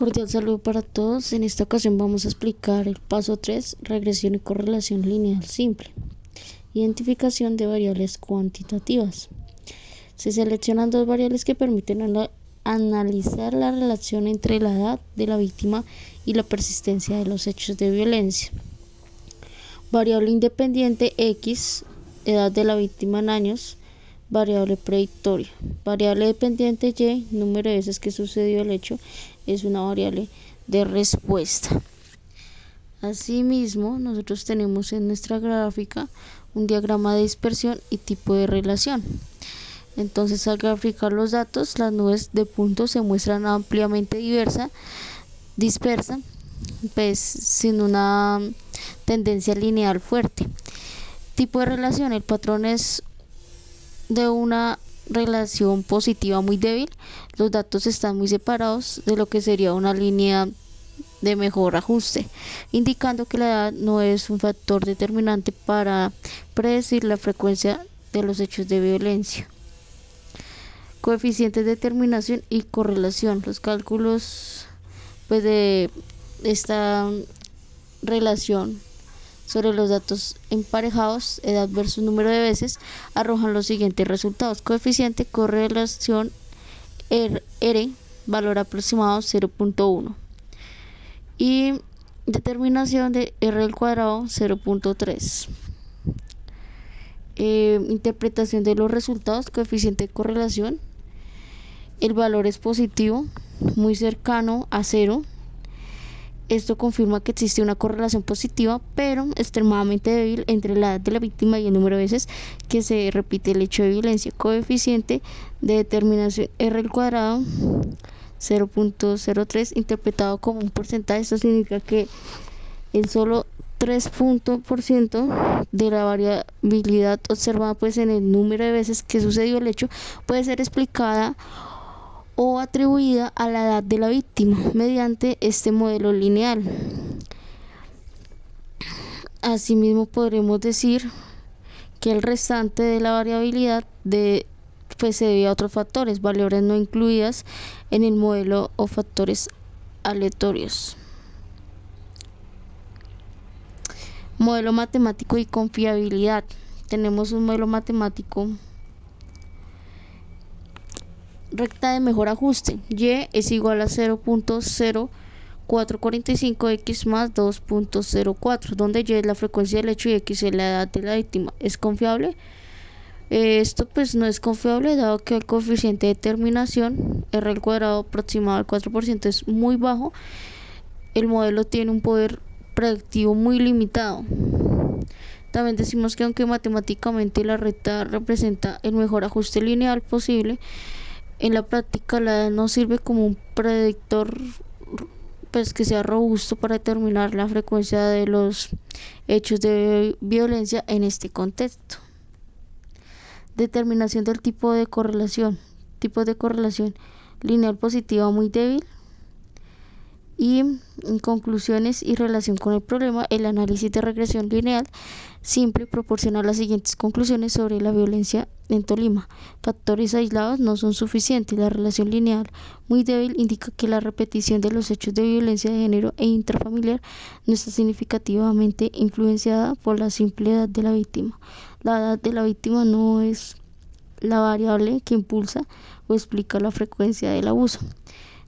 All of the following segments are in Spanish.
Cordial saludo para todos. En esta ocasión vamos a explicar el paso 3, regresión y correlación lineal simple. Identificación de variables cuantitativas. Se seleccionan dos variables que permiten analizar la relación entre la edad de la víctima y la persistencia de los hechos de violencia. Variable independiente X, edad de la víctima en años, variable predictoria. Variable dependiente Y, número de veces que sucedió el hecho, es una variable de respuesta. Asimismo, nosotros tenemos en nuestra gráfica un diagrama de dispersión y tipo de relación. Entonces, al graficar los datos, las nubes de puntos se muestran ampliamente dispersa, pues sin una tendencia lineal fuerte. Tipo de relación, el patrón es de una relación positiva muy débil. Los datos están muy separados de lo que sería una línea de mejor ajuste, indicando que la edad no es un factor determinante para predecir la frecuencia de los hechos de violencia. Coeficientes de determinación y correlación. Los cálculos de esta relación sobre los datos emparejados, edad versus número de veces, arrojan los siguientes resultados. Coeficiente, correlación R, valor aproximado 0.1. Y determinación de R al cuadrado 0.3. Interpretación de los resultados. Coeficiente de correlación. El valor es positivo, muy cercano a 0. Esto confirma que existe una correlación positiva, pero extremadamente débil entre la edad de la víctima y el número de veces que se repite el hecho de violencia. Coeficiente de determinación R al cuadrado 0.03, interpretado como un porcentaje. Esto significa que el solo 3% de la variabilidad observada en el número de veces que sucedió el hecho puede ser explicada o atribuida a la edad de la víctima mediante este modelo lineal. Asimismo, podremos decir que el restante de la variabilidad se debe a otros factores, variables no incluidas en el modelo o factores aleatorios. Modelo matemático y confiabilidad. Tenemos un modelo matemático recta de mejor ajuste. Y es igual a 0.0445x más 2.04, donde Y es la frecuencia del hecho y X es la edad de la víctima. ¿Es confiable? Esto no es confiable, dado que el coeficiente de determinación R al cuadrado aproximado al 4% es muy bajo. El modelo tiene un poder predictivo muy limitado. También decimos que aunque matemáticamente la recta representa el mejor ajuste lineal posible, en la práctica la edad no sirve como un predictor que sea robusto para determinar la frecuencia de los hechos de violencia en este contexto. Determinación del tipo de correlación. Tipo de correlación lineal positiva muy débil. Y en conclusiones y relación con el problema, el análisis de regresión lineal simple proporciona las siguientes conclusiones sobre la violencia en Tolima. Factores aislados no son suficientes. La relación lineal muy débil indica que la repetición de los hechos de violencia de género e intrafamiliar no está significativamente influenciada por la simple edad de la víctima. La edad de la víctima no es la variable que impulsa o explica la frecuencia del abuso.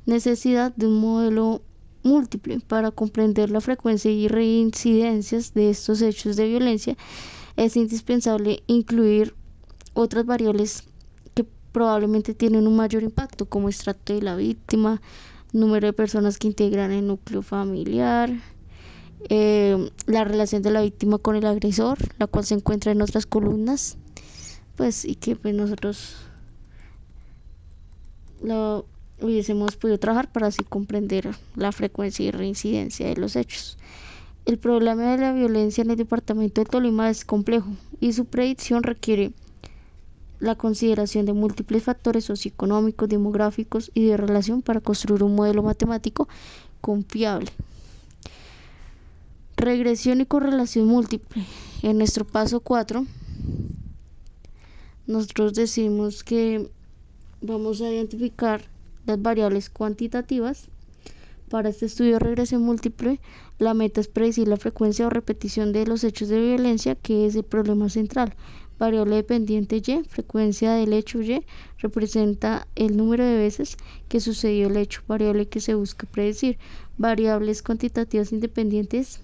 Necesidad de un modelo múltiple. Para comprender la frecuencia y reincidencias de estos hechos de violencia, es indispensable incluir otras variables que probablemente tienen un mayor impacto, como estrato de la víctima, número de personas que integran el núcleo familiar, la relación de la víctima con el agresor, la cual se encuentra en otras columnas, y que nosotros lo hubiésemos podido trabajar para así comprender la frecuencia y reincidencia de los hechos. El problema de la violencia en el departamento de Tolima es complejo y su predicción requiere la consideración de múltiples factores socioeconómicos, demográficos y de relación para construir un modelo matemático confiable. Regresión y correlación múltiple. En nuestro paso 4, nosotros decimos que vamos a identificar las variables cuantitativas Para este estudio de regresión múltiple, la meta es predecir la frecuencia o repetición de los hechos de violencia, que es el problema central. Variable dependiente Y, frecuencia del hecho Y, representa el número de veces que sucedió el hecho. Variable que se busca predecir. Variables cuantitativas independientes.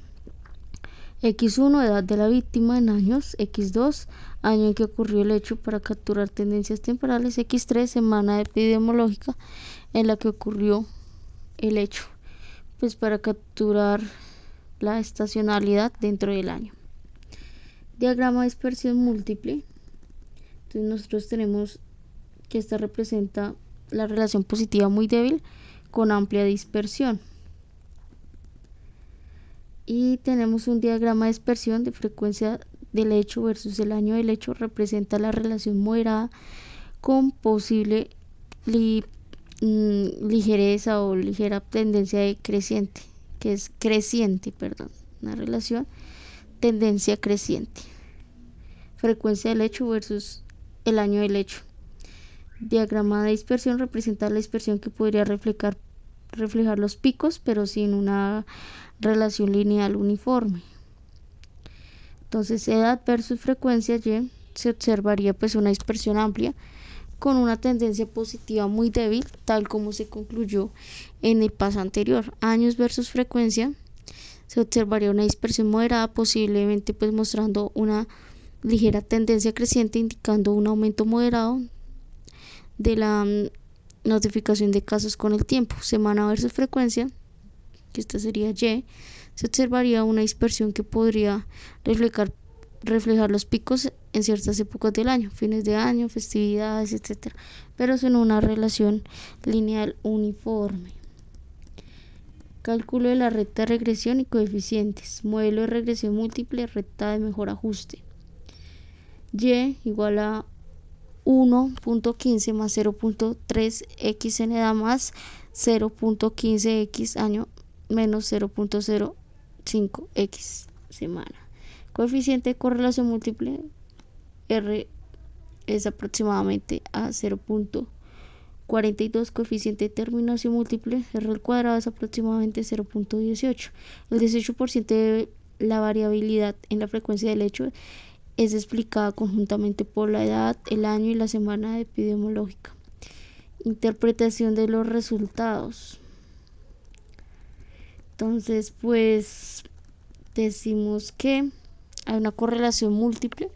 X1, edad de la víctima en años. X2, año en que ocurrió el hecho para capturar tendencias temporales. X3, semana epidemiológica en la que ocurrió el hecho, pues para capturar la estacionalidad dentro del año. Diagrama de dispersión múltiple. Entonces nosotros tenemos que esta representa la relación positiva muy débil con amplia dispersión. Y tenemos un diagrama de dispersión de frecuencia del hecho versus el año del hecho. Representa la relación moderada con posible ligereza o ligera tendencia decreciente, que es creciente, una relación tendencia creciente. Frecuencia del hecho versus el año del hecho. Diagrama de dispersión representa la dispersión que podría reflejar los picos, pero sin una relación lineal uniforme. Entonces, edad versus frecuencia Y, se observaría pues una dispersión amplia con una tendencia positiva muy débil, tal como se concluyó en el paso anterior. Años versus frecuencia, se observaría una dispersión moderada, posiblemente pues mostrando una ligera tendencia creciente, indicando un aumento moderado de la notificación de casos con el tiempo. Semana versus frecuencia, que esta sería Y, se observaría una dispersión que podría reflejar los picos en ciertas épocas del año, fines de año, festividades, etc., pero sin una relación lineal uniforme. Cálculo de la recta de regresión y coeficientes. Modelo de regresión múltiple, recta de mejor ajuste. Y igual a 1.15 más 0.3x en edad más 0.15x año menos 0.05x semana. Coeficiente de correlación múltiple, R es aproximadamente a 0.42. Coeficiente de terminación múltiple, R al cuadrado, es aproximadamente 0.18. El 18% de la variabilidad en la frecuencia del hecho es explicada conjuntamente por la edad, el año y la semana epidemiológica. Interpretación de los resultados. Entonces, pues decimos que hay una correlación múltiple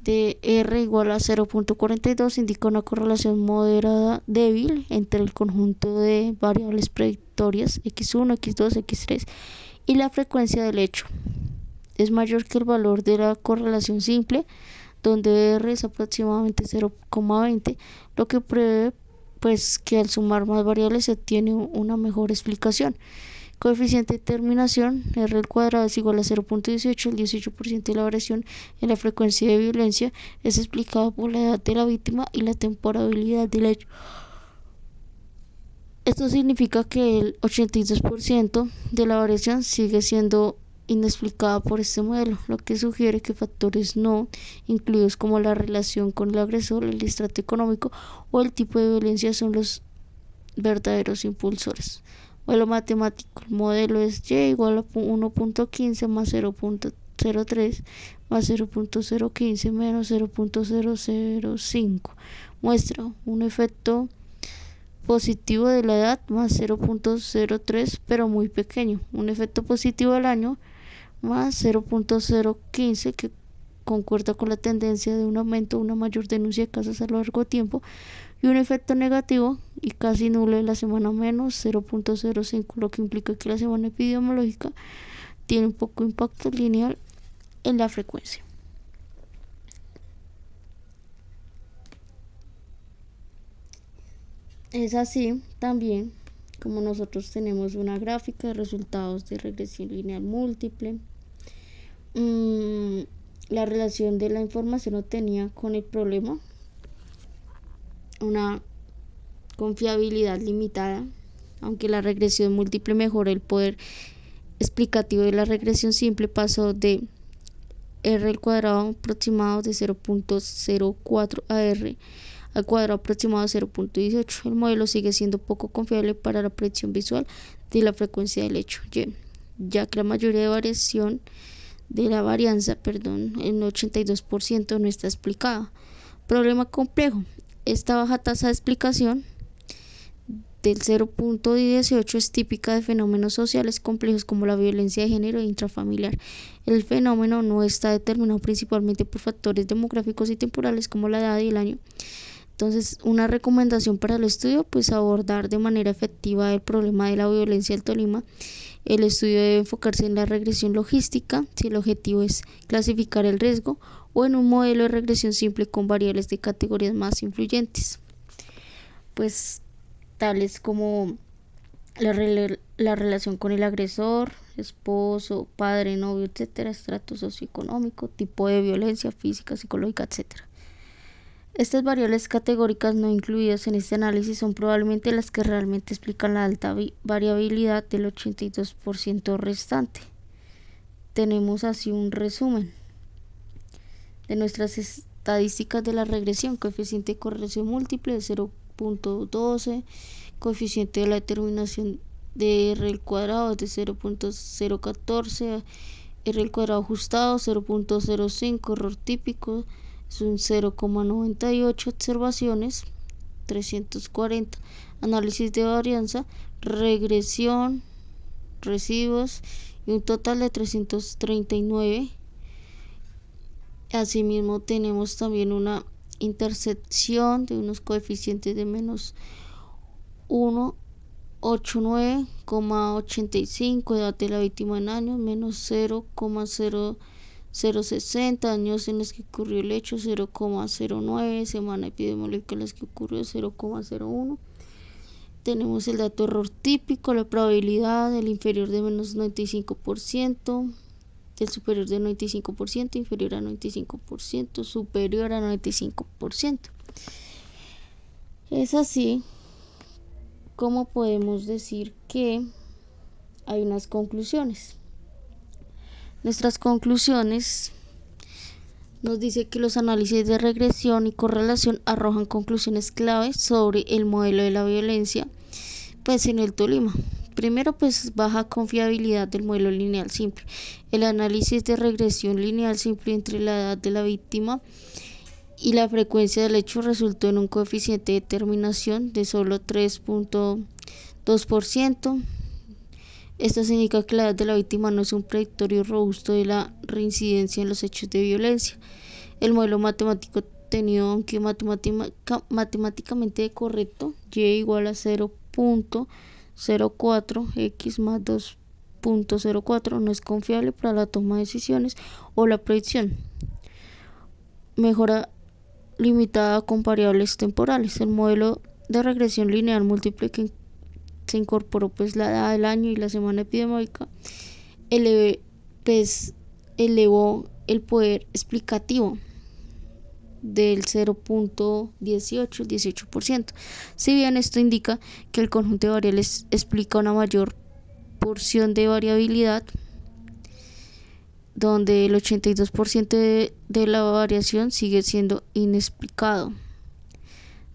de R igual a 0.42, indica una correlación moderada débil entre el conjunto de variables predictorias X1, X2, X3 y la frecuencia del hecho. Es mayor que el valor de la correlación simple, donde R es aproximadamente 0,20, lo que pruebe pues que al sumar más variables se obtiene una mejor explicación. Coeficiente de terminación, R al cuadrado es igual a 0.18. El 18% de la variación en la frecuencia de violencia es explicado por la edad de la víctima y la temporalidad del hecho. Esto significa que el 82% de la variación sigue siendo inexplicada por este modelo, lo que sugiere que factores no incluidos como la relación con el agresor, el estrato económico o el tipo de violencia son los verdaderos impulsores. Modelo matemático, el modelo es Y igual a 1.15 más 0.03 más 0.015 menos 0.005. Muestra un efecto positivo de la edad más 0.03 pero muy pequeño, un efecto positivo del año más 0.015 que concuerda con la tendencia de un aumento o una mayor denuncia de casos a lo largo de tiempo, y un efecto negativo y casi nulo de la semana menos 0.05, lo que implica que la semana epidemiológica tiene un poco impacto lineal en la frecuencia. Es así también como nosotros tenemos una gráfica de resultados de regresión lineal múltiple. La relación de la información obtenida con el problema, una confiabilidad limitada, aunque la regresión múltiple mejora el poder explicativo de la regresión simple, pasó de R al cuadrado aproximado de 0.04 a R al cuadrado aproximado de 0.18. El modelo sigue siendo poco confiable para la predicción visual de la frecuencia del hecho Y, ya que la mayoría de variación de la varianza, el 82% no está explicada. Problema complejo. Esta baja tasa de explicación del 0.18 es típica de fenómenos sociales complejos como la violencia de género e intrafamiliar. El fenómeno no está determinado principalmente por factores demográficos y temporales como la edad y el año. Entonces, una recomendación para el estudio, pues abordar de manera efectiva el problema de la violencia del Tolima. El estudio debe enfocarse en la regresión logística, si el objetivo es clasificar el riesgo, o en un modelo de regresión simple con variables de categorías más influyentes, pues tales como la relación con el agresor, esposo, padre, novio, etcétera, estrato socioeconómico, tipo de violencia física, psicológica, etcétera. Estas variables categóricas no incluidas en este análisis son probablemente las que realmente explican la alta variabilidad del 82% restante. Tenemos así un resumen de nuestras estadísticas de la regresión: coeficiente de correlación múltiple de 0.12, coeficiente de la determinación de R al cuadrado de 0.014, R al cuadrado ajustado 0.05, error típico es un 0.98, observaciones 340, análisis de varianza, regresión, residuos y un total de 339. Asimismo tenemos también una intersección de unos coeficientes de menos 189,85, edad de la víctima en años, menos 0,0060, años en los que ocurrió el hecho 0,09, semana epidemiológica en las que ocurrió 0,01. Tenemos el dato error típico, la probabilidad del inferior de menos 95%, del superior de 95%, inferior a 95%, superior a 95%. Es así como podemos decir que hay unas conclusiones. Nuestras conclusiones nos dice que los análisis de regresión y correlación arrojan conclusiones claves sobre el modelo de la violencia pues en el Tolima. Primero, pues baja confiabilidad del modelo lineal simple. El análisis de regresión lineal simple entre la edad de la víctima y la frecuencia del hecho resultó en un coeficiente de determinación de solo 3.2%. Esto significa que la edad de la víctima no es un predictorio robusto de la reincidencia en los hechos de violencia. El modelo matemático obtenido, aunque matemáticamente correcto, y igual a 0.04, x más 2.04, no es confiable para la toma de decisiones o la predicción. Mejora limitada con variables temporales. El modelo de regresión lineal múltiple que se incorporó pues la edad, el año y la semana epidemiológica elevó el poder explicativo del 0.18 al 18%. Si bien esto indica que el conjunto de variables explica una mayor porción de variabilidad, donde el 82% de la variación sigue siendo inexplicado.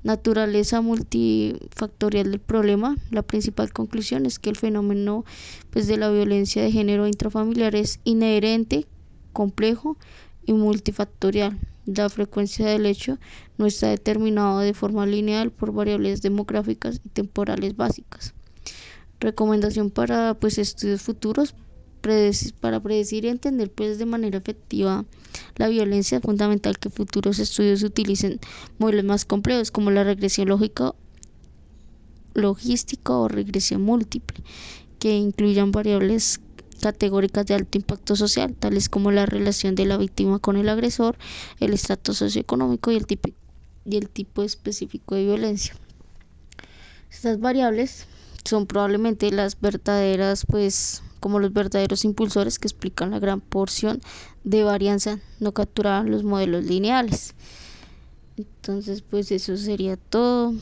Naturaleza multifactorial del problema. La principal conclusión es que el fenómeno de la violencia de género intrafamiliar es inherente, complejo y multifactorial. La frecuencia del hecho no está determinada de forma lineal por variables demográficas y temporales básicas. Recomendación para estudios futuros: para predecir y entender de manera efectiva la violencia, es fundamental que futuros estudios utilicen modelos más complejos como la regresión logística o regresión múltiple, que incluyan variables categóricas de alto impacto social, tales como la relación de la víctima con el agresor, el estrato socioeconómico y el tipo específico de violencia. Estas variables son probablemente las verdaderas, como los verdaderos impulsores que explican la gran porción de varianza no capturada en los modelos lineales. Entonces, eso sería todo.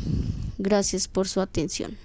Gracias por su atención.